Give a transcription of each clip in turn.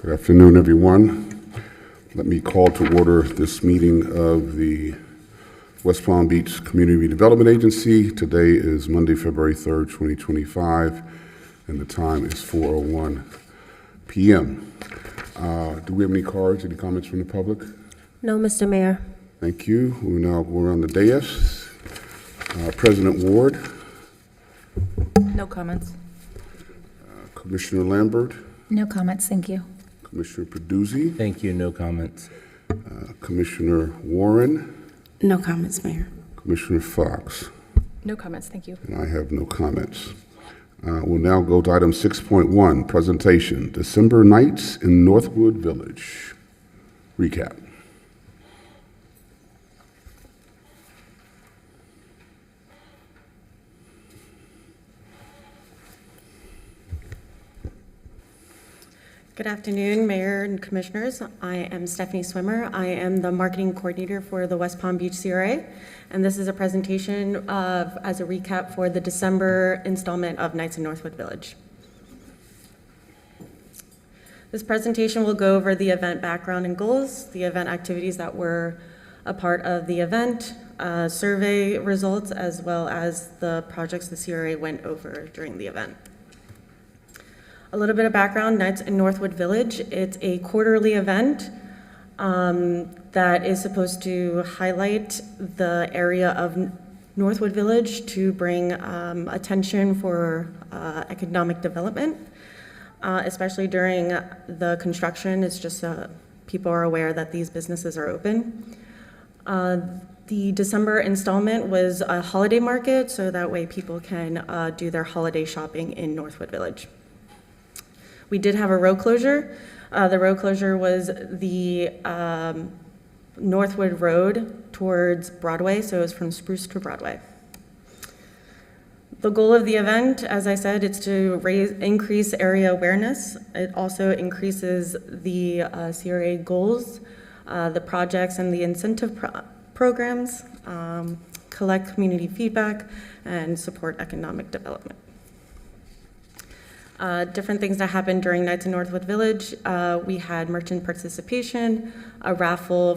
Good afternoon, everyone. Let me call to order this meeting of the West Palm Beach Community Redevelopment Agency. Today is Monday, February 3rd, 2025, and the time is 4:01 p.m. Do we have any cards, any comments from the public? No, Mr. Mayor. Thank you. We will now go around the dais. President Ward. No comments. Commissioner Lambert. No comments, thank you. Commissioner Peduzzi. Thank you, no comments. Commissioner Warren. No comments, Mayor. Commissioner Fox. No comments, thank you. And I have no comments. We'll now go to item 6.1, presentation, December Nights in Northwood Village. Recap. Good afternoon, Mayor and Commissioners. I am Stephanie Swimmer. I am the Marketing Coordinator for the West Palm Beach CRA, and this is a presentation as a recap for the December installment of Nights in Northwood Village. This presentation will go over the event background and goals, the event activities that were a part of the event, survey results, as well as the projects the CRA went over during the event. A little bit of background, Nights in Northwood Village. It's a quarterly event that is supposed to highlight the area of Northwood Village to bring attention for economic development, especially during the construction. It's just people are aware that these businesses are open. The December installment was a holiday market, so that way people can do their holiday shopping in Northwood Village. We did have a road closure. The road closure was the Northwood Road towards Broadway, so it was from Spruce to Broadway. The goal of the event, as I said, is to increase area awareness. It also increases the CRA goals, the projects and the incentive programs, collect community feedback, and support economic development. Different things that happened during Nights in Northwood Village. We had merchant participation, a raffle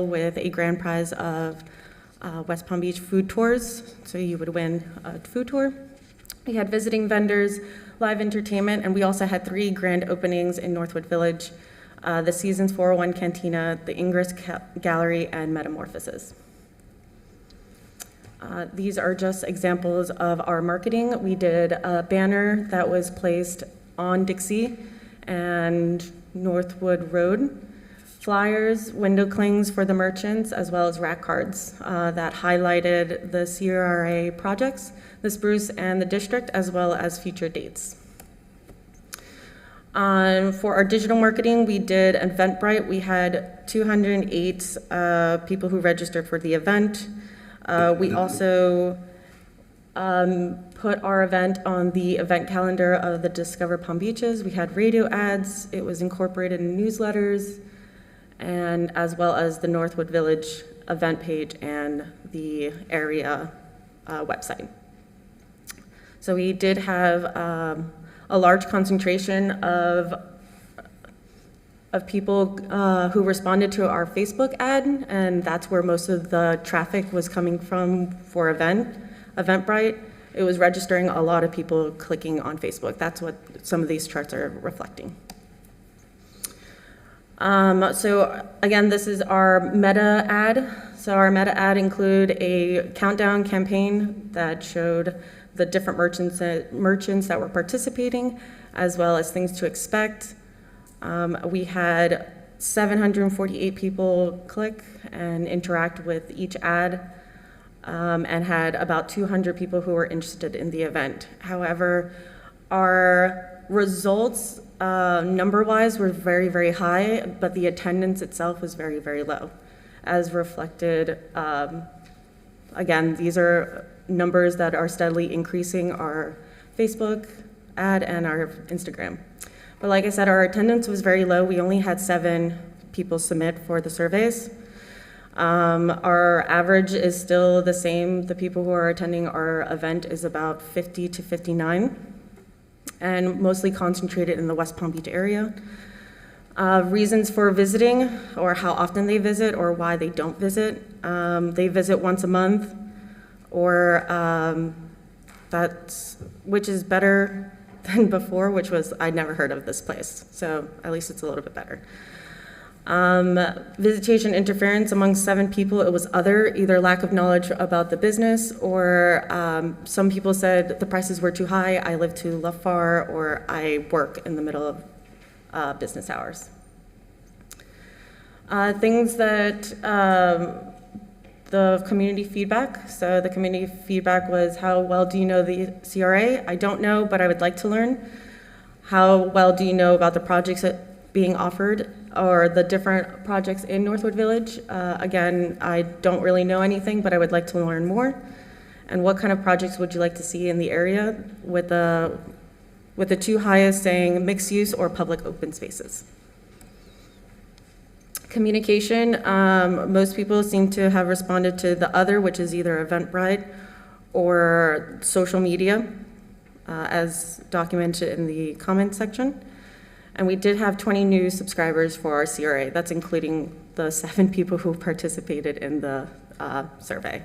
with a grand prize of West Palm Beach food tours, so you would win a food tour. We had visiting vendors, live entertainment, and we also had 3 grand openings in Northwood Village, the Seasons 401 Cantina, the Ingress Gallery, and Metamorphosis. These are just examples of our marketing. We did a banner that was placed on Dixie and Northwood Road, flyers, window clings for the merchants, as well as rack cards that highlighted the CRA projects, the Spruce and the district, as well as future dates. For our digital marketing, we did Eventbrite. We had 208 people who registered for the event. We also put our event on the event calendar of the Discover Palm Beaches. We had radio ads. It was incorporated in newsletters, and as well as the Northwood Village event page and the area website. So we did have a large concentration of people who responded to our Facebook ad, and that's where most of the traffic was coming from for Eventbrite. It was registering a lot of people clicking on Facebook. That's what some of these charts are reflecting. So again, this is our meta ad. So our meta ad include a countdown campaign that showed the different merchants that were participating, as well as things to expect. We had 748 people click and interact with each ad, and had about 200 people who were interested in the event. However, our results number-wise were very, very high, but the attendance itself was very, very low. As reflected, again, these are numbers that are steadily increasing our Facebook ad and our Instagram. But like I said, our attendance was very low. We only had 7 people submit for the surveys. Our average is still the same. The people who are attending our event is about 50 to 59. and mostly concentrated in the West Palm Beach area. Reasons for visiting, or how often they visit, or why they don't visit. They visit once a month, or which is better than before, which was, I'd never heard of this place. So at least it's a little bit better. Visitation interference among 7 people, it was other, either lack of knowledge about the business, or some people said the prices were too high, I live too far, or I work in the middle of business hours. Things that the community feedback. So the community feedback was, how well do you know the CRA? I don't know, but I would like to learn. How well do you know about the projects that being offered, or the different projects in Northwood Village? Again, I don't really know anything, but I would like to learn more. And what kind of projects would you like to see in the area, with the 2 highest saying mixed use or public open spaces? Communication, most people seem to have responded to the other, which is either Eventbrite or social media, as documented in the comments section. And we did have 20 new subscribers for our CRA. That's including the 7 people who participated in the survey.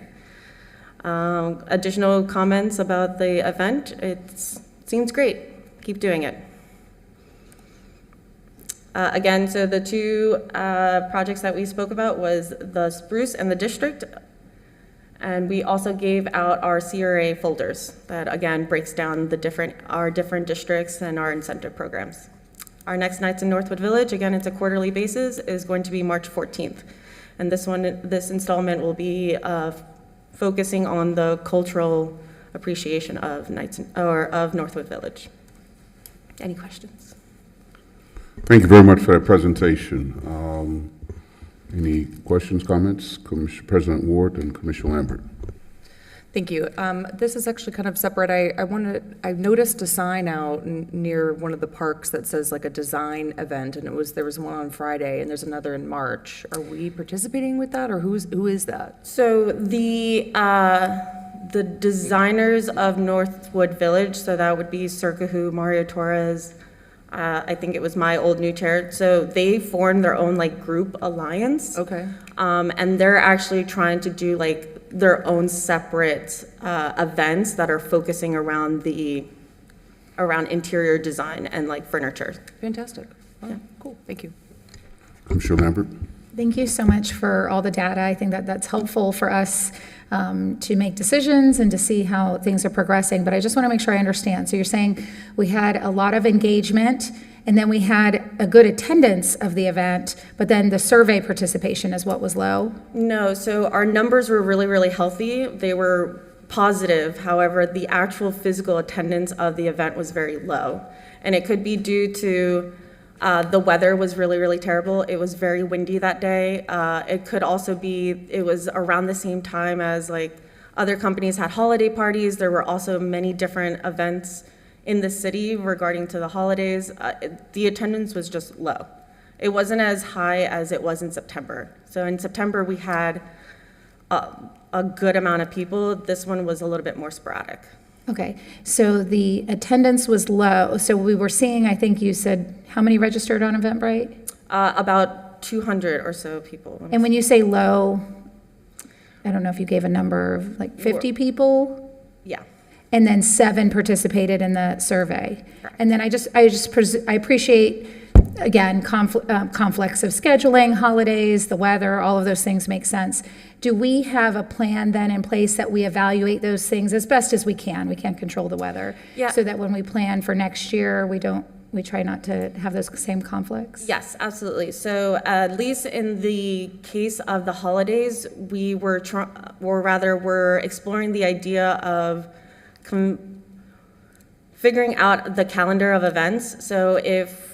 Additional comments about the event, it seems great. Keep doing it. Again, so the 2 projects that we spoke about was the Spruce and the District. And we also gave out our CRA folders that, again, breaks down our different districts and our incentive programs. Our next Nights in Northwood Village, again, it's a quarterly basis, is going to be March 14th. And this installment will be focusing on the cultural appreciation of Northwood Village. Any questions? Thank you very much for that presentation. Any questions, comments? President Ward and Commissioner Lambert. Thank you. This is actually kind of separate. I noticed a sign out near one of the parks that says like a design event, and there was one on Friday, and there's another in March. Are we participating with that, or who is that? So the designers of Northwood Village, so that would be Circahu, Mario Torres, I think it was My Old New Chair. So they formed their own like group alliance. Okay. And they're actually trying to do like their own separate events that are focusing around interior design and like furniture. Fantastic. Oh, Yeah. Cool. Thank you. Commissioner Lambert. Thank you so much for all the data. I think that that's helpful for us to make decisions and to see how things are progressing. But I just want to make sure I understand. So you're saying we had a lot of engagement, and then we had a good attendance of the event, but then the survey participation is what was low? No, so our numbers were really, really healthy. They were positive. However, the actual physical attendance of the event was very low. And it could be due to the weather was really, really terrible. It was very windy that day. It could also be, it was around the same time as like other companies had holiday parties. There were also many different events in the city regarding to the holidays. The attendance was just low. It wasn't as high as it was in September. So in September, we had a good amount of people. This one was a little bit more sporadic. Okay, so the attendance was low. So we were seeing, I think you said, how many registered on Eventbrite? About 200 or so people. And when you say low, I don't know if you gave a number of like 50 people? Yeah. And then 7 participated in the survey. Correct. And then I appreciate, again, conflicts of scheduling, holidays, the weather, all of those things make sense. Do we have a plan then in place that we evaluate those things as best as we can? We can't control the weather. Yeah. So that when we plan for next year, we try not to have those same conflicts? Yes, absolutely. So at least in the case of the holidays, we're exploring the idea of figuring out the calendar of events. So if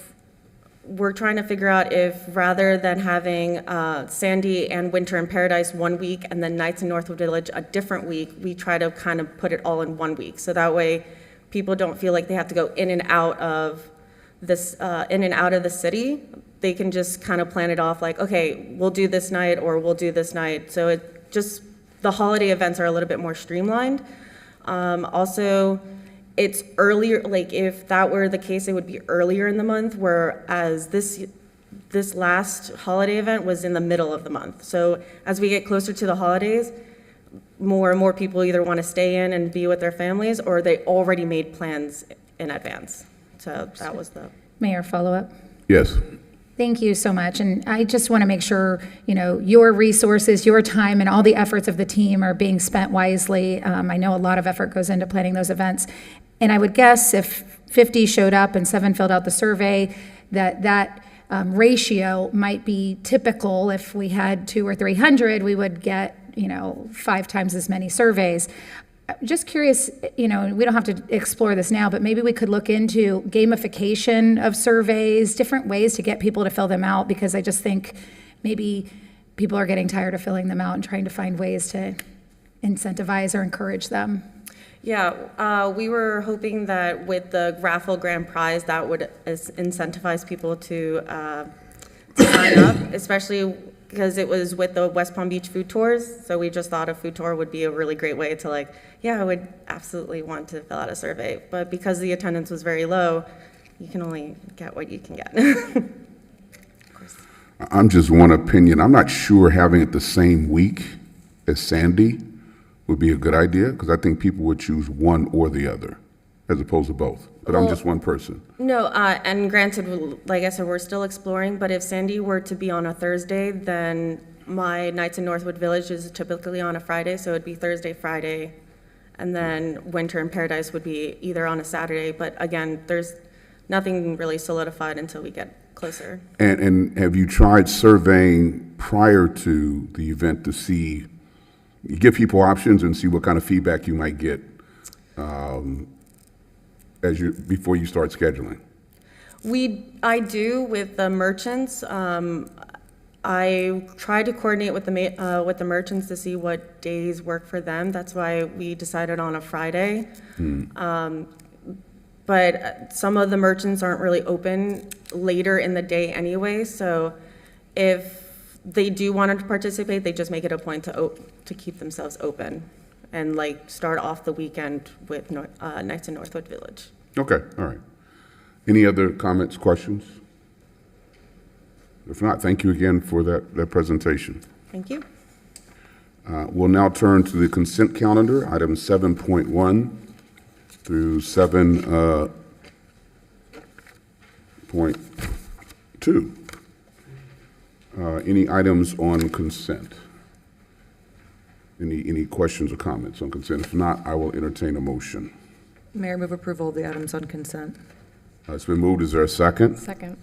we're trying to figure out if rather than having Sandy and Winter in Paradise one week and then Nights in Northwood Village a different week, we try to kind of put it all in one week. So that way people don't feel like they have to go in and out of the city. They can just kind of plan it off like, okay, we'll do this night or we'll do this night. So the holiday events are a little bit more streamlined. Also, it's earlier, like if that were the case, it would be earlier in the month, whereas this last holiday event was in the middle of the month. So as we get closer to the holidays, more and more people either want to stay in and be with their families, or they already made plans in advance. So that was the... Mayor, follow-up? Yes. Thank you so much. And I just want to make sure, your resources, your time, and all the efforts of the team are being spent wisely. I know a lot of effort goes into planning those events. And I would guess if 50 showed up and 7 filled out the survey, that ratio might be typical. If we had 200 or 300, we would get 5 times as many surveys. Just curious, we don't have to explore this now, but maybe we could look into gamification of surveys, different ways to get people to fill them out, because I just think maybe people are getting tired of filling them out and trying to find ways to incentivize or encourage them. Yeah, we were hoping that with the raffle grand prize, that would incentivize people to sign up, especially because it was with the West Palm Beach food tours. So we just thought a food tour would be a really great way to I would absolutely want to fill out a survey. But because the attendance was very low, you can only get what you can get. Of course. I'm just one opinion. I'm not sure having it the same week as Sandy would be a good idea, because I think people would choose one or the other as opposed to both. But I'm just one person. No, and granted, like I said, we're still exploring, but if Sandy were to be on a Thursday, then my Nights in Northwood Village is typically on a Friday, so it'd be Thursday, Friday, and then Winter in Paradise would be either on a Saturday, but again, there's nothing really solidified until we get closer. And have you tried surveying prior to the event to see, you give people options and see what kind of feedback you might get before you start scheduling? I do with the merchants. I try to coordinate with the merchants to see what days work for them. That's why we decided on a Friday. But some of the merchants aren't really open later in the day anyway. So if they do want to participate, they just make it a point to keep themselves open and start off the weekend with Nights in Northwood Village. Okay, all right. Any other comments, questions? If not, thank you again for that presentation. Thank you. We'll now turn to the consent calendar, items 7.1 through 7.2. Any items on consent? Any questions or comments on consent? If not, I will entertain a motion. Mayor, move approval of the items on consent. It's been moved. Is there a second? Second.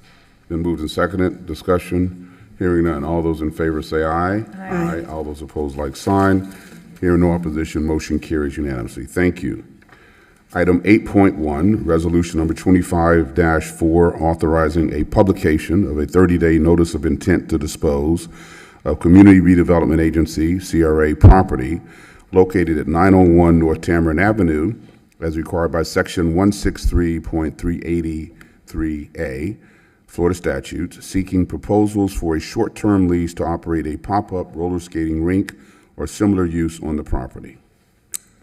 Been moved and seconded. Discussion. Hearing none. All those in favor say aye. Aye. All those opposed, like sign. Hearing no opposition, motion carries unanimously. Thank you. Item 8.1, resolution number 25-4, authorizing a publication of a 30-day notice of intent to dispose of Community Redevelopment Agency, CRA, property located at 901 North Tamarind Avenue, as required by Section 163.383A, Florida statutes, seeking proposals for a short-term lease to operate a pop-up roller skating rink or similar use on the property.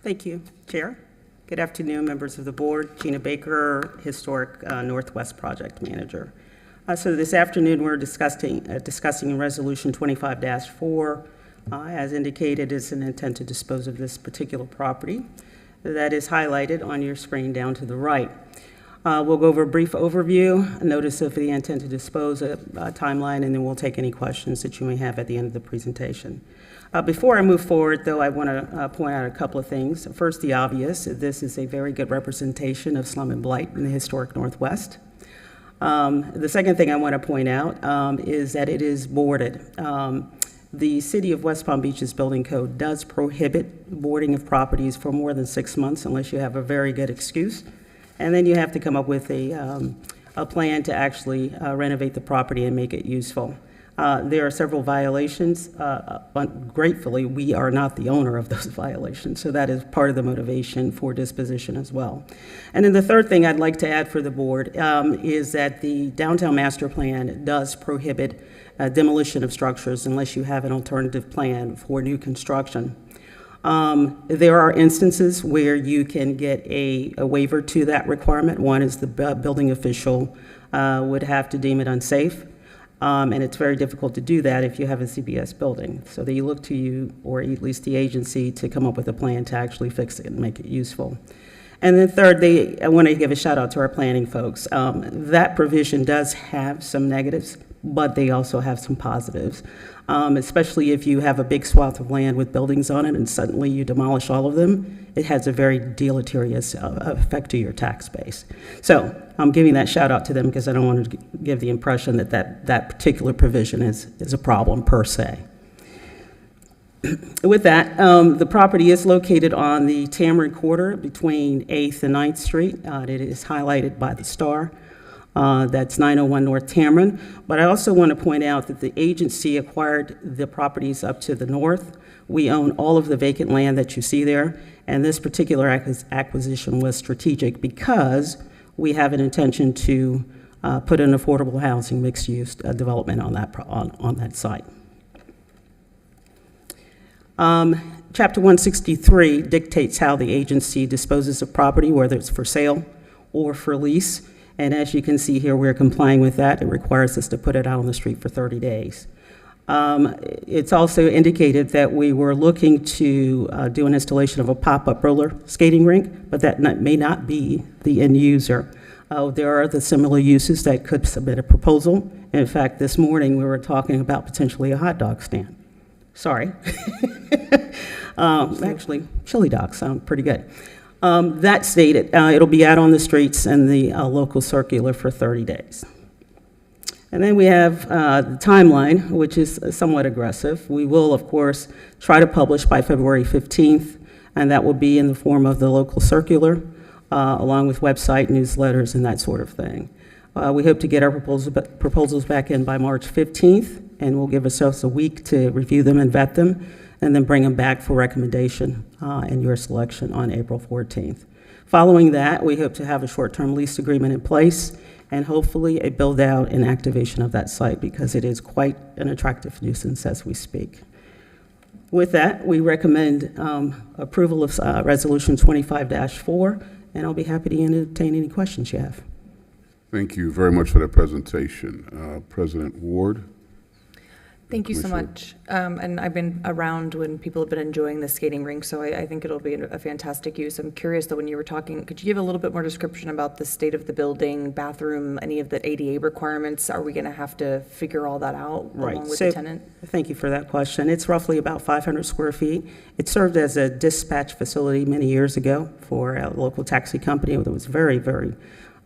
Thank you, Chair. Good afternoon, members of the board. Gina Baker, Historic Northwest Project Manager. So this afternoon, we're discussing Resolution 25-4. As indicated, it's an intent to dispose of this particular property. That is highlighted on your screen down to the right. We'll go over a brief overview, a notice of the intent to dispose, a timeline, and then we'll take any questions that you may have at the end of the presentation. Before I move forward, though, I want to point out a couple of things. First, the obvious. This is a very good representation of slum and blight in the historic Northwest. The second thing I want to point out is that it is boarded. The City of West Palm Beach's building code does prohibit boarding of properties for more than 6 months unless you have a very good excuse. And then you have to come up with a plan to actually renovate the property and make it useful. There are several violations. Gratefully, we are not the owner of those violations, so that is part of the motivation for disposition as well. And then the third thing I'd like to add for the board is that the downtown master plan does prohibit demolition of structures unless you have an alternative plan for new construction. There are instances where you can get a waiver to that requirement. One is the building official would have to deem it unsafe, and it's very difficult to do that if you have a CBS building. So they look to you, or at least the agency, to come up with a plan to actually fix it and make it useful. And then third, I want to give a shout out to our planning folks. That provision does have some negatives, but they also have some positives, especially if you have a big swath of land with buildings on it and suddenly you demolish all of them. It has a very deleterious effect to your tax base. So I'm giving that shout out to them because I don't want to give the impression that that particular provision is a problem per se. With that, the property is located on the Tamarind corridor between 8th and 9th Street. It is highlighted by the star. That's 901 North Tamarind. But I also want to point out that the agency acquired the properties up to the north. We own all of the vacant land that you see there, and this particular acquisition was strategic because we have an intention to put an affordable housing mixed-use development on that site. Chapter 163 dictates how the agency disposes of property, whether it's for sale or for lease. And as you can see here, we're complying with that. It requires us to put it out on the street for 30 days. It's also indicated that we were looking to do an installation of a pop-up roller skating rink, but that may not be the end user. There are the similar uses that could submit a proposal. In fact, this morning we were talking about potentially a hot dog stand. Sorry. Actually, chili dogs sound pretty good. That stated, it'll be out on the streets and the local circular for 30 days. And then we have the timeline, which is somewhat aggressive. We will, of course, try to publish by February 15th, and that will be in the form of the local circular, along with website, newsletters, and that sort of thing. We hope to get our proposals back in by March 15th, and we'll give ourselves a week to review them and vet them, and then bring them back for recommendation and your selection on April 14th. Following that, we hope to have a short-term lease agreement in place and hopefully a build-out and activation of that site because it is quite an attractive nuisance as we speak. With that, we recommend approval of Resolution 25-4, and I'll be happy to entertain any questions you have. Thank you very much for that presentation. President Ward? Thank you so Commissioner. much. And I've been around when people have been enjoying the skating rink, so I think it'll be a fantastic use. I'm curious, though, when you were talking, could you give a little bit more description about the state of the building, bathroom, any of the ADA requirements? Are we going to have to figure all that out along with the tenant? Thank you for that question. It's roughly about 500 square feet. It served as a dispatch facility many years ago for a local taxi company that was very, very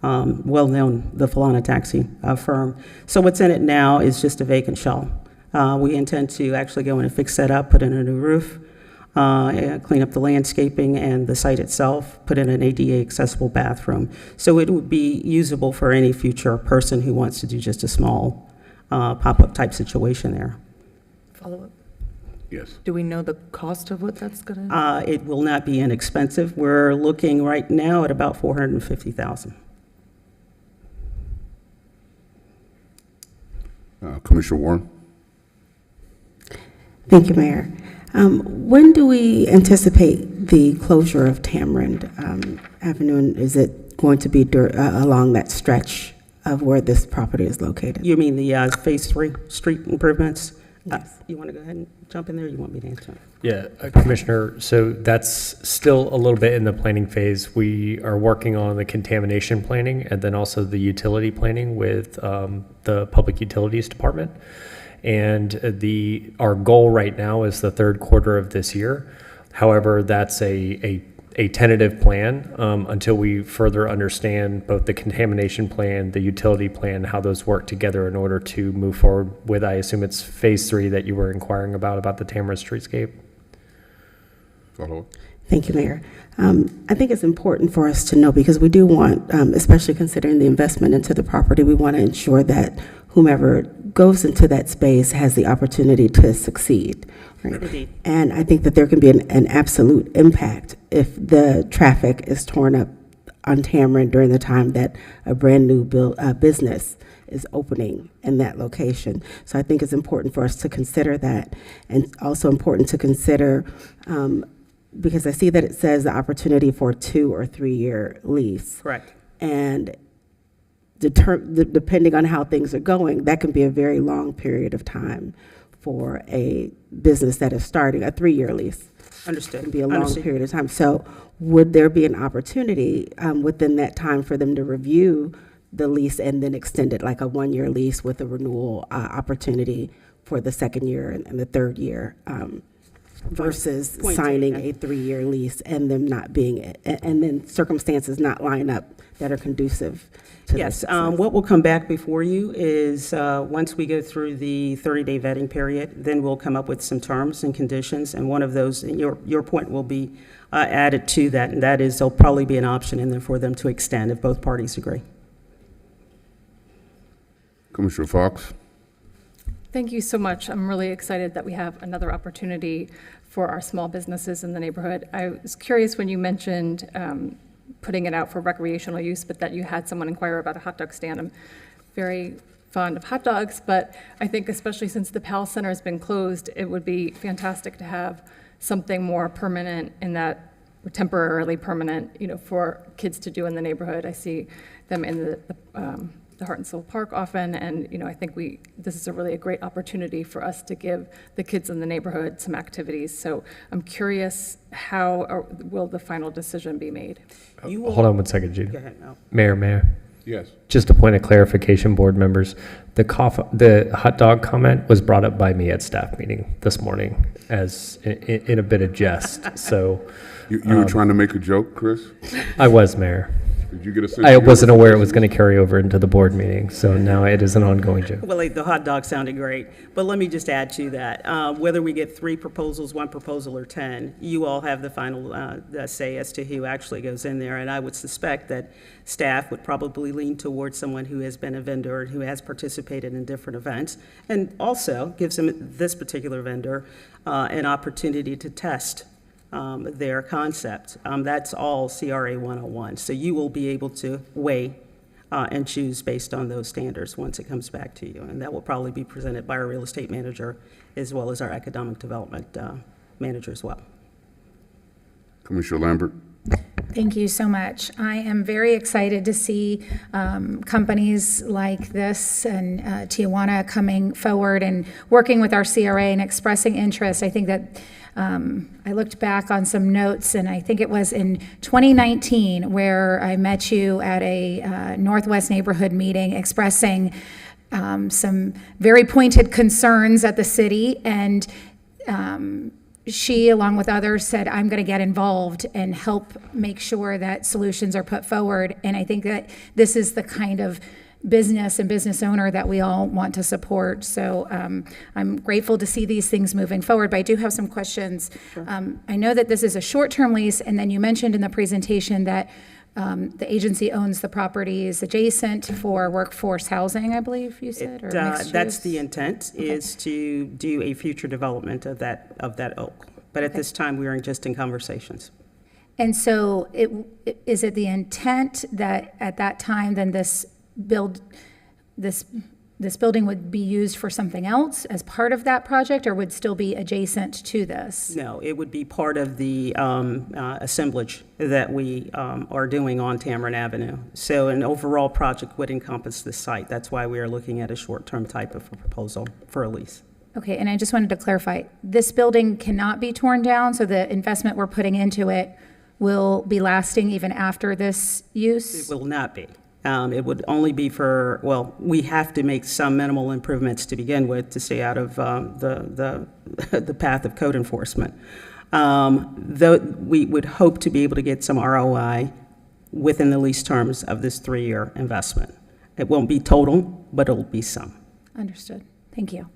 well-known, the Falana Taxi firm. So what's in it now is just a vacant shell. We intend to actually go in and fix that up, put in a new roof, clean up the landscaping and the site itself, put in an ADA accessible bathroom. So it would be usable for any future person who wants to do just a small pop-up type situation there. Follow-up. Yes. Do we know the cost of what that's going to? It will not be inexpensive. We're looking right now at about $450,000. Commissioner Warren? Thank you, Mayor. When do we anticipate the closure of Tamarind Avenue? And is it going to be along that stretch of where this property is located? You mean the Phase 3 street improvements? Yes. You want to go ahead and jump in there, or you want me to answer? Yeah, Commissioner, so that's still a little bit in the planning phase. We are working on the contamination planning and then also the utility planning with the Public Utilities Department. And our goal right now is the third quarter of this year. However, that's a tentative plan until we further understand both the contamination plan, the utility plan, how those work together in order to move forward with, I assume it's Phase 3 that you were inquiring about the Tamarind streetscape. Follow-up. Thank you, Mayor. I think it's important for us to know because we do want, especially considering the investment into the property, we want to ensure that whomever goes into that space has the opportunity to succeed. Right? Indeed. And I think that there can be an absolute impact if the traffic is torn up on Tamarind during the time that a brand new business is opening in that location. So I think it's important for us to consider that, and also important to consider because I see that it says the opportunity for a 2 or 3 year lease. Correct. And depending on how things are going, that can be a very long period of time for a business that is starting. A 3-year lease Understood. can be a long Understood. period of time. So would there be an opportunity within that time for them to review the lease and then extend it, like a 1-year lease with a renewal opportunity for the 2nd year and the 3rd year, versus Point signing taken. a 3-year lease and them not being, and then circumstances not line up that are conducive to their Yes, success? what will come back before you is, once we go through the 30-day vetting period, then we'll come up with some terms and conditions, and one of those, and your point will be added to that, and that is there'll probably be an option in there for them to extend if both parties agree. Commissioner Fox? Thank you so much. I'm really excited that we have another opportunity for our small businesses in the neighborhood. I was curious when you mentioned putting it out for recreational use, but that you had someone inquire about a hot dog stand. I'm very fond of hot dogs, but I think especially since the PAL Center has been closed, it would be fantastic to have something more permanent in that, temporarily permanent, for kids to do in the neighborhood. I see them in the Heart and Soul Park often, and I think this is a great opportunity for us to give the kids in the neighborhood some activities. So I'm curious, how will the final decision be made? You will- Hold on one second, Gina. Go ahead, Mel. Mayor. Yes. Just a point of clarification, board members. The hot dog comment was brought up by me at staff meeting this morning as in a bit of jest. So You were trying to make a joke, Chris? I was, Mayor. Did you get a sense? I wasn't aware it was going to carry over into the board meeting, so now it is an ongoing joke. Well, the hot dog sounded great, but let me just add to that. Whether we get 3 proposals, 1 proposal, or 10, you all have the final say as to who actually goes in there, and I would suspect that staff would probably lean towards someone who has been a vendor and who has participated in different events, and also gives them, this particular vendor, an opportunity to test their concept. That's all CRA 101. So you will be able to weigh and choose based on those standards once it comes back to you. And that will probably be presented by our real estate manager as well as our economic development manager as well. Commissioner Lambert? Thank you so much. I am very excited to see companies like this and Tijuana coming forward and working with our CRA and expressing interest. I think that I looked back on some notes, and I think it was in 2019 where I met you at a Northwest neighborhood meeting expressing some very pointed concerns at the city, and she, along with others, said, I'm going to get involved and help make sure that solutions are put forward. And I think that this is the kind of business and business owner that we all want to support. So I'm grateful to see these things moving forward, but I do have some questions. Sure. I know that this is a short-term lease, and then you mentioned in the presentation that the agency owns the properties adjacent for workforce housing, I believe you said, or mixed That's use? the intent, is to do a future development of that oak. But at this time, we are just in conversations. And so is it the intent that at that time, then this building would be used for something else as part of that project, or would still be adjacent to this? No, it would be part of the assemblage that we are doing on Tamarind Avenue. So an overall project would encompass the site. That's why we are looking at a short-term type of proposal for a lease. Okay, and I just wanted to clarify, this building cannot be torn down, so the investment we're putting into it will be lasting even after this use? It will not be. It would only be for, well, we have to make some minimal improvements to begin with to stay out of the path of code enforcement. Though we would hope to be able to get some ROI within the lease terms of this 3-year investment. It won't be total, but it'll be some. Understood. Thank you.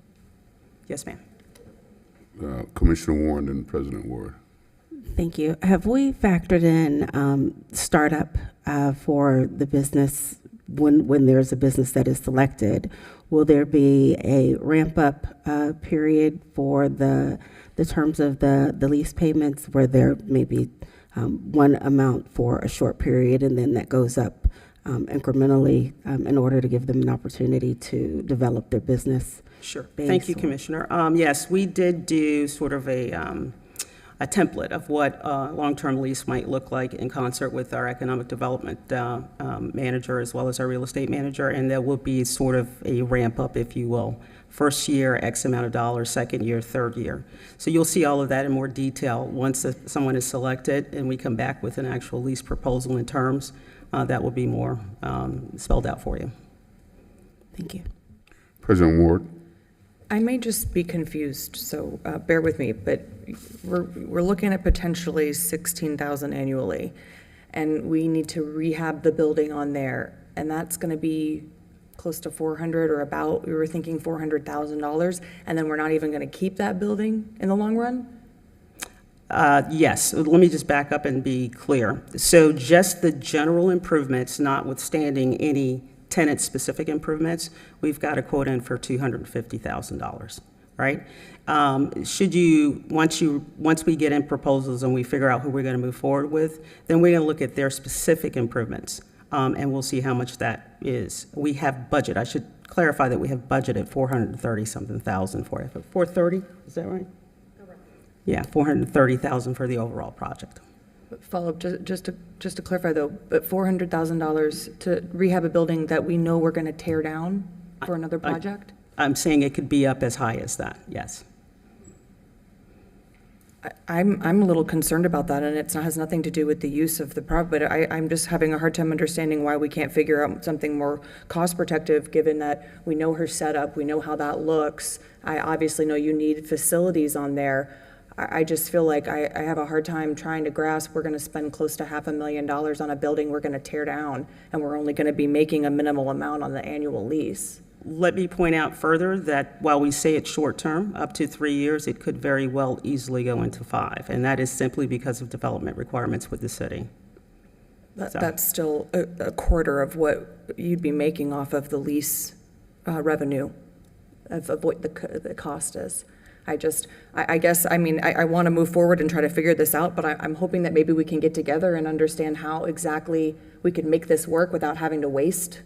Yes, ma'am. Commissioner Warren and President Ward. Thank you. Have we factored in startup for the business when there's a business that is selected? Will there be a ramp-up period for the terms of the lease payments, where there may be one amount for a short period and then that goes up incrementally in order to give them an opportunity to develop their business? Sure. Base Thank you, or- Commissioner. Yes, we did do sort of a template of what a long-term lease might look like in concert with our economic development manager as well as our real estate manager, and there will be sort of a ramp up, if you will. First year, X amount of dollars, second year, third year. So you'll see all of that in more detail once someone is selected and we come back with an actual lease proposal in terms. That will be more spelled out for you. Thank you. President Ward. I may just be confused, so bear with me, but we're looking at potentially 16,000 annually, and we need to rehab the building on there, and that's going to be close to 400 or about, we were thinking $400,000, and then we're not even going to keep that building in the long run? Yes, let me just back up and be clear. So just the general improvements, notwithstanding any tenant-specific improvements, we've got a quote in for $250,000, right? Once we get in proposals and we figure out who we're going to move forward with, then we're going to look at their specific improvements, and we'll see how much that is. We have budget. I should clarify that we have budgeted 430-something thousand for it. 430, is that right? Yeah, 430,000 for the overall project. Follow up, just to clarify though, but $400,000 to rehab a building that we know we're going to tear down for another project? I'm saying it could be up as high as that, yes. I'm a little concerned about that, and it has nothing to do with the use of the property, but I'm just having a hard time understanding why we can't figure out something more cost protective, given that we know her setup, we know how that looks. I obviously know you need facilities on there. I just feel like I have a hard time trying to grasp we're going to spend close to $500,000 on a building we're going to tear down, and we're only going to be making a minimal amount on the annual lease. Let me point out further that while we say it's short-term, up to 3 years, it could very well easily go into 5, and that is simply because of development requirements with the city. That's still a quarter of what you'd be making off of the lease revenue of what the cost is. I guess, I mean, I want to move forward and try to figure this out, but I'm hoping that maybe we can get together and understand how exactly we could make this work without having to waste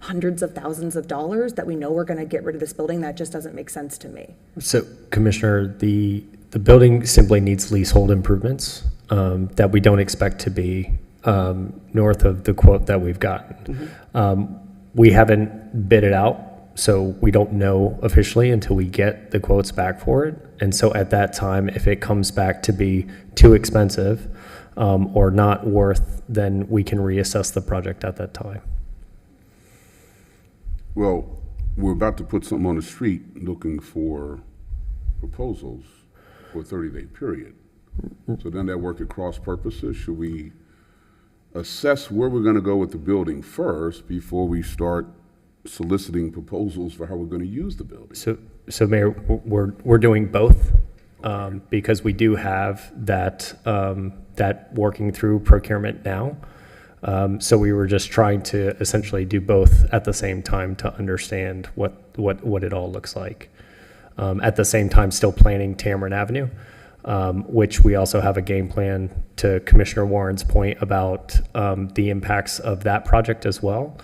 hundreds of thousands of dollars that we know we're going to get rid of this building. That just doesn't make sense to me. So, Commissioner, the building simply needs leasehold improvements that we don't expect to be north of the quote that we've gotten. Mm-hmm. We haven't bid it out, so we don't know officially until we get the quotes back for it. And so at that time, if it comes back to be too expensive or not worth, then we can reassess the project at that time. Well, we're about to put something on the street looking for proposals for a 30-day period. So then that work at cross purposes. Should we assess where we're going to go with the building first before we start soliciting proposals for how we're going to use the building? So Mayor, we're doing both because we do have that working through procurement now. So we were just trying to essentially do both at the same time to understand what it all looks like. At the same time, still planning Tamarind Avenue, which we also have a game plan, to Commissioner Warren's point about the impacts of that project as well,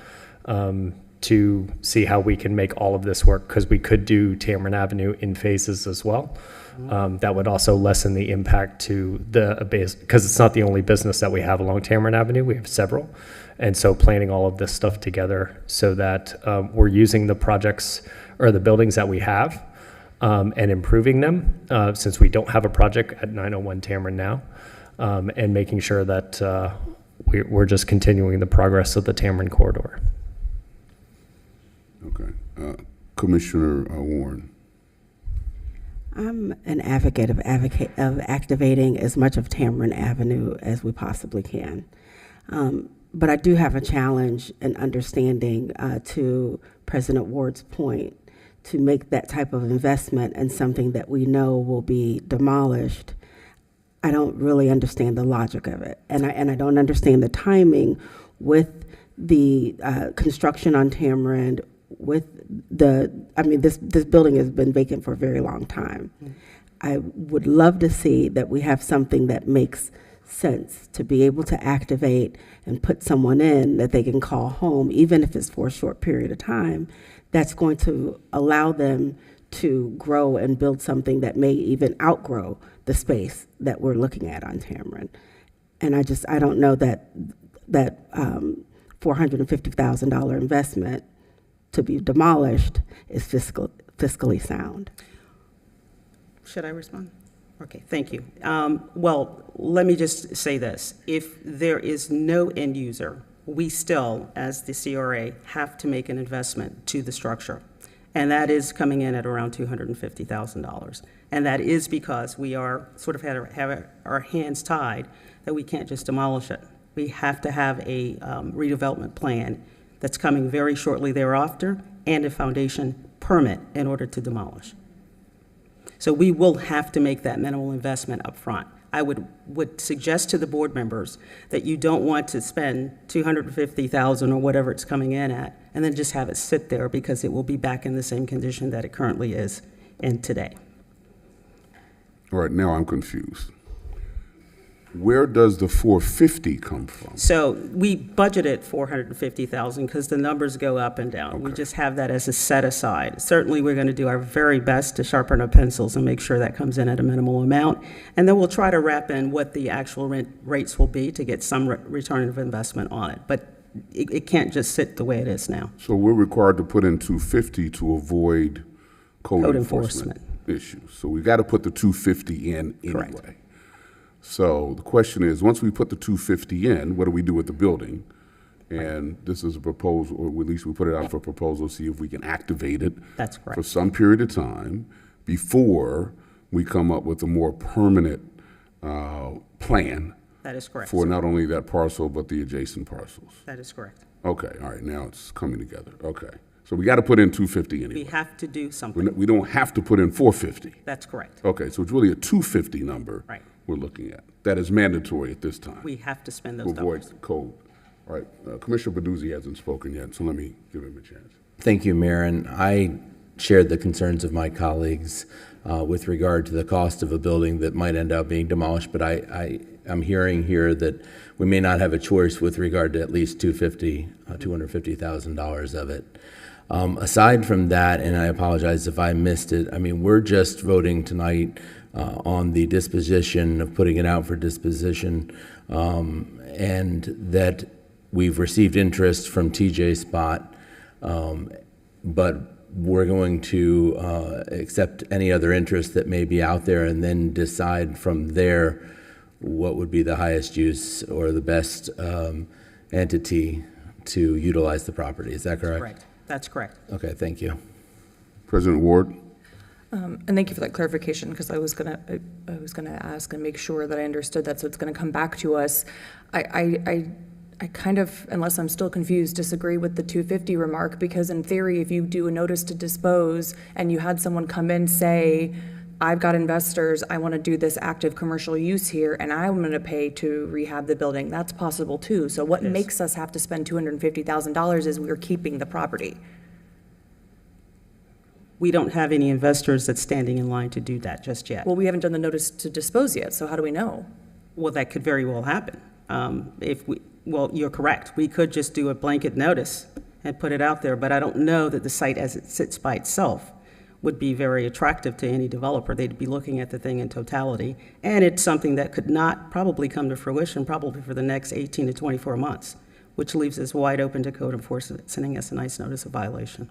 to see how we can make all of this work, because we could do Tamarind Avenue in phases as well. That would also lessen the impact to the base, because it's not the only business that we have along Tamarind Avenue. We have several. And so planning all of this stuff together so that we're using the projects or the buildings that we have and improving them, since we don't have a project at 901 Tamarind now, and making sure that we're just continuing the progress of the Tamarind corridor. Okay. Commissioner Warren. I'm an advocate of activating as much of Tamarind Avenue as we possibly can. But I do have a challenge in understanding, to President Ward's point, to make that type of investment in something that we know will be demolished. I don't really understand the logic of it. And I don't understand the timing with the construction on Tamarind, with this building has been vacant for a very long time. I would love to see that we have something that makes sense to be able to activate and put someone in that they can call home, even if it's for a short period of time, that's going to allow them to grow and build something that may even outgrow the space that we're looking at on Tamron. And I don't know that $450,000 investment to be demolished is fiscally sound. Should I respond? Okay, thank you. Well, let me just say this. If there is no end user, we still, as the CRA, have to make an investment to the structure. And that is coming in at around $250,000. And that is because we are sort of have our hands tied that we can't just demolish it. We have to have a redevelopment plan that's coming very shortly thereafter and a foundation permit in order to demolish. So we will have to make that minimal investment up front. I would suggest to the board members that you don't want to spend $250,000 or whatever it's coming in at, and then just have it sit there because it will be back in the same condition that it currently is in today. All right, now I'm confused. Where does the 450 come from? So we budgeted $450,000 because the numbers go up and down. We Okay. just have that as a set aside. Certainly, we're going to do our very best to sharpen our pencils and make sure that comes in at a minimal amount. And then we'll try to wrap in what the actual rent rates will be to get some return of investment on it. But it can't just sit the way it is now. So we're required to put in 250 to avoid code Code enforcement enforcement. issues. So we got to put the 250 in Correct. anyway. So the question is, once we put the 250 in, what do we do with the building? And this is a proposal, or at least we put it out for proposal, see if we can activate it That's for correct. some period of time before we come up with a more permanent plan That is correct. for not only that parcel, but the adjacent parcels. That is correct. Okay, all right, now it's coming together. Okay. So we got to put in 250 We anyway. have to do something. We don't have to put in 450. That's correct. Okay, so it's really a 250 number Right. we're looking at. That is mandatory at this time We have to spend to those dollars. avoid code. All right, Commissioner Baduzzi hasn't spoken yet, so let me give him a chance. Thank you, Mayor. And I shared the concerns of my colleagues with regard to the cost of a building that might end up being demolished, but I'm hearing here that we may not have a choice with regard to at least $250,000 of it. Aside from that, and I apologize if I missed it, I mean, we're just voting tonight on the disposition of putting it out for disposition, and that we've received interest from TJ Spot, but we're going to accept any other interest that may be out there and then decide from there what would be the highest use or the best entity to utilize the property. Is that correct? Correct. That's correct. Okay, thank you. President Ward? And thank you for that clarification, because I was gonna ask and make sure that I understood that, so it's gonna come back to us. I kind of, unless I'm still confused, disagree with the 250 remark, because in theory, if you do a notice to dispose and you had someone come in, say, I've got investors, I want to do this active commercial use here, and I'm going to pay to rehab the building, that's possible too. So what Yes. makes us have to spend $250,000 is we're keeping the property. We don't have any investors that's standing in line to do that just yet. Well, we haven't done the notice to dispose yet, so how do we know? Well, that could very well happen. Well, you're correct. We could just do a blanket notice and put it out there, but I don't know that the site as it sits by itself would be very attractive to any developer. They'd be looking at the thing in totality, and it's something that could not probably come to fruition probably for the next 18 to 24 months, which leaves us wide open to code enforcement, sending us a nice notice of violation.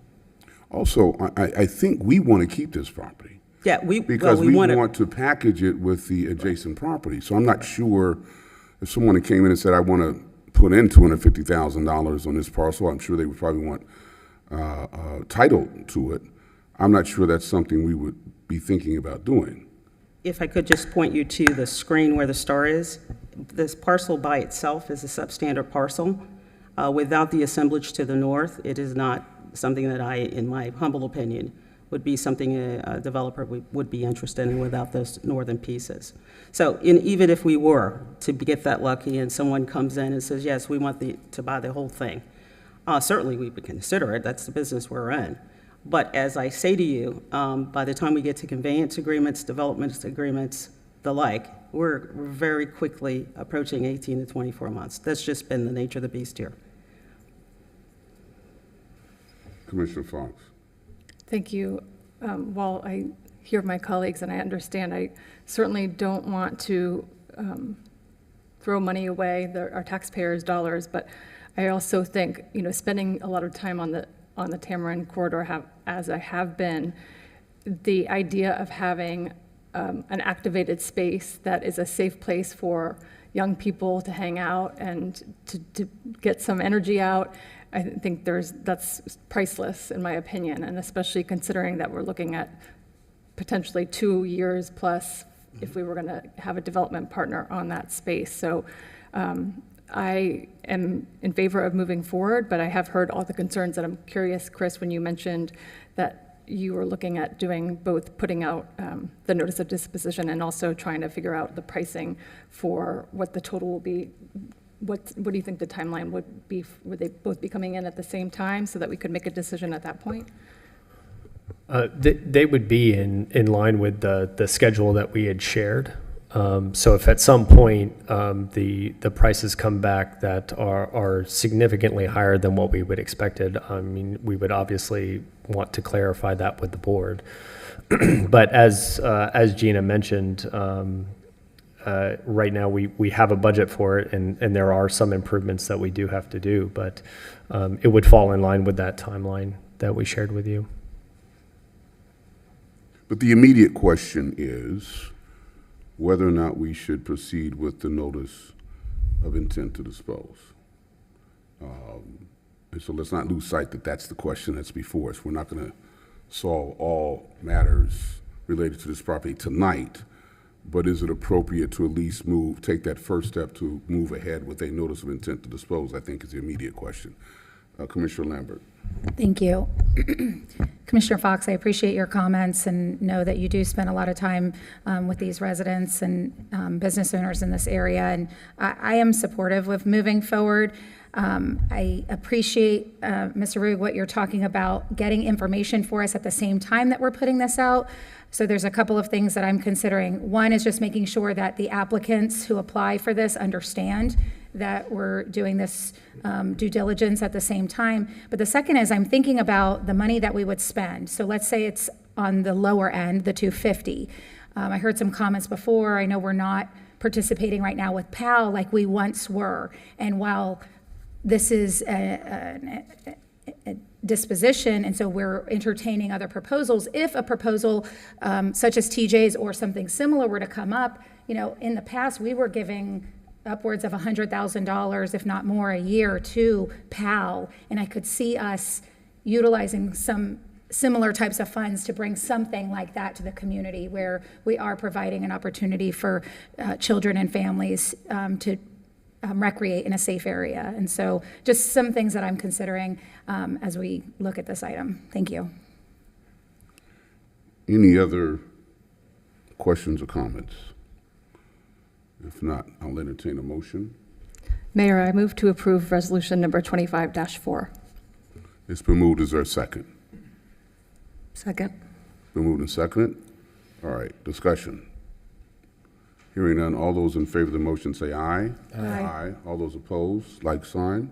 Also, I think we want to keep this property Yeah, because we want to. want to package it with the adjacent property. So I'm not sure if someone came in and said, I want to put in $250,000 on this parcel, I'm sure they would probably want title to it. I'm not sure that's something we would be thinking about doing. If I could just point you to the screen where the star is, this parcel by itself is a substandard parcel. Without the assemblage to the north, it is not something that I, in my humble opinion, would be something a developer would be interested in without those northern pieces. So even if we were to get that lucky and someone comes in and says, yes, we want to buy the whole thing, certainly we would consider it. That's the business we're in. But as I say to you, by the time we get to conveyance agreements, development agreements, the like, we're very quickly approaching 18 to 24 months. That's just been the nature of the beast here. Commissioner Fox? Thank you. While I hear my colleagues, and I understand, I certainly don't want to throw money away, our taxpayers' dollars, but I also think, spending a lot of time on the Tamarind corridor, as I have been, the idea of having an activated space that is a safe place for young people to hang out and to get some energy out, I think that's priceless in my opinion, and especially considering that we're looking at potentially 2 years plus if we were going to have a development partner on that space. So I am in favor of moving forward, but I have heard all the concerns, and I'm curious, Chris, when you mentioned that you were looking at doing both, putting out the notice of disposition and also trying to figure out the pricing for what the total will be. What do you think the timeline would be? Would they both be coming in at the same time so that we could make a decision at that point? They would be in line with the schedule that we had shared. So if at some point the prices come back that are significantly higher than what we would expected, I mean, we would obviously want to clarify that with the board. But as Gina mentioned, right now we have a budget for it, and there are some improvements that we do have to do, but it would fall in line with that timeline that we shared with you. But the immediate question is whether or not we should proceed with the notice of intent to dispose. And so let's not lose sight that that's the question that's before us. We're not going to solve all matters related to this property tonight, but is it appropriate to at least take that first step to move ahead with a notice of intent to dispose, I think is the immediate question. Commissioner Lambert. Thank you. Commissioner Fox, I appreciate your comments and know that you do spend a lot of time with these residents and business owners in this area, and I am supportive of moving forward. I appreciate, Mr. Rugg, what you're talking about, getting information for us at the same time that we're putting this out. So there's a couple of things that I'm considering. One is just making sure that the applicants who apply for this understand that we're doing this due diligence at the same time. But the second is I'm thinking about the money that we would spend. So let's say it's on the lower end, the $250. I heard some comments before. I know we're not participating right now with PAL like we once were. And while this is a disposition, and so we're entertaining other proposals, if a proposal such as TJ's or something similar were to come up, in the past we were giving upwards of $100,000, if not more, a year to PAL, and I could see us utilizing some similar types of funds to bring something like that to the community where we are providing an opportunity for children and families to recreate in a safe area. And so just some things that I'm considering as we look at this item. Thank you. Any other questions or comments? If not, I'll entertain a motion. Mayor, I move to approve resolution number 25-4. It's been moved. Is there a second? Second. Been moved and seconded. All right, discussion. Hearing none, all those in favor of the motion say aye. Aye. All those opposed, like sign.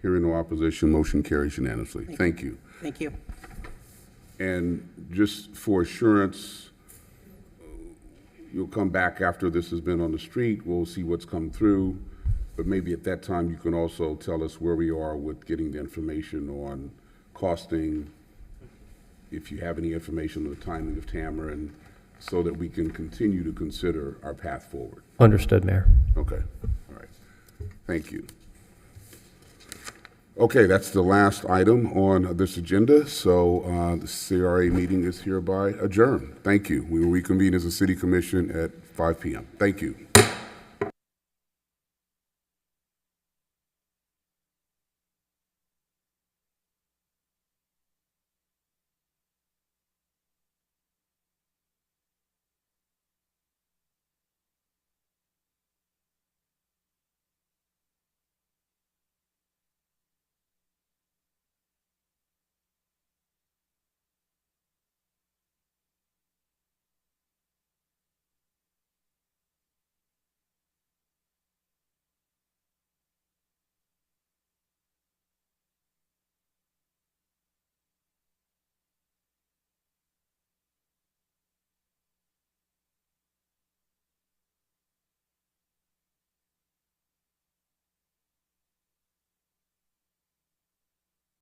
Hearing no opposition, motion carries unanimously. Thank you. Thank you. And just for assurance, you'll come back after this has been on the street. We'll see what's come through. But maybe at that time, you can also tell us where we are with getting the information on costing, if you have any information on the timing of Tamarind, so that we can continue to consider our path forward. Understood, Mayor. Okay. All right. Thank you. Okay, that's the last item on this agenda. So the CRA meeting is hereby adjourned. Thank you. We will reconvene as a city commission at 5 p.m. Thank you.